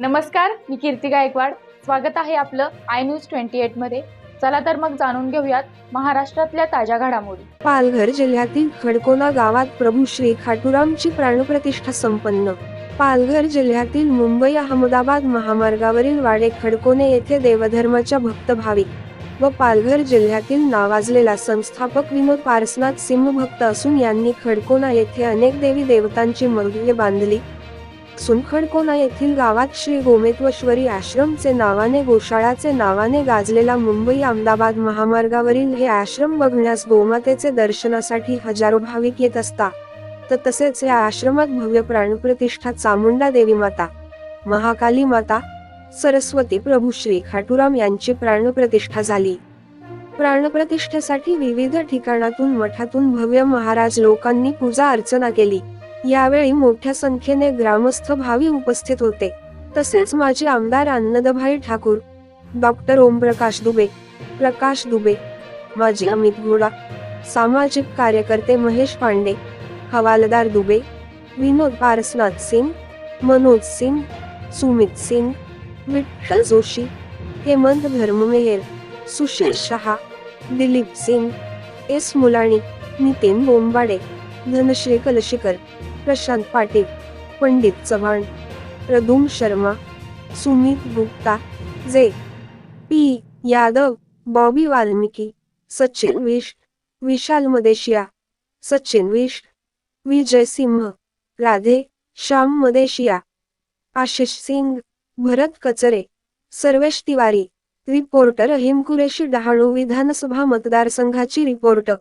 नमस्कार, मी कीर्ती गायकवाड. स्वागत आहे आपलं आय न्यूज 28 मध्ये. चला तर मग जाणून घेऊयात महाराष्ट्रातल्या ताज्या घडामोडी. पालघर जिल्ह्यातील खडकोना गावात प्रभू श्री खाटूरामची प्राणप्रतिष्ठा संपन्न. पालघर जिल्ह्यातील मुंबई अहमदाबाद महामार्गावरील वाडे खडकोने येथे देवधर्माच्या भक्त भाविक व पालघर जिल्ह्यातील नावाजलेला संस्थापक विनोद पारसनाथ सिंह असून यांनी खडकोना येथे अनेक देवी देवतांची मंदिरे बांधली. खडकोना येथील गावात श्री गोमेत्वश्वरी आश्रमचे नावाने गोशाळाचे नावाने गाजलेला मुंबई अहमदाबाद महामार्गावरील हे आश्रम बघण्यास गोमातेचे दर्शनासाठी हजारो भाविक येत असतात. तसेच या आश्रमात भव्य प्राणप्रतिष्ठा चामुंडा देवी माता, महाकाली माता, सरस्वती प्रभू श्री खाटूराम यांची प्राणप्रतिष्ठा झाली. प्राणप्रतिष्ठेसाठी विविध ठिकाणातून मठातून भव्य महाराज लोकांनी पूजा अर्चना केली. यावेळी मोठ्या संख्येने ग्रामस्थ भावी उपस्थित होते. तसेच माजी आमदार अन्नदाभाई ठाकूर, डॉक्टर ओमप्रकाश दुबे, प्रकाश दुबे, माजी अमित घोडा, सामाजिक कार्यकर्ते महेश पांडे, हवालदार Dubey, Vinod Parasnath Singh, Manoj Singh, Sumit Singh, Vitthal Joshi, Hemant Dharmamehar, Sushil Shah, Dilip Singh, S Mulani, Nitin Bombade, Dhanashree Kalshikar, Prashant Patil, Pandit Chavan, Pradyum Sharma, Sumit Gupta, J P Yadav, Bobby Valmiki, Sachin Visht, Vishal Madheshiya, Sachin विष्ट, विजय सिंह, राधे श्याम मदेशिया, आशिष सिंग, भरत कचरे, सर्वेश तिवारी. रिपोर्टर रहीम कुरेशी, डहाणू विधानसभा मतदारसंघाची रिपोर्टर.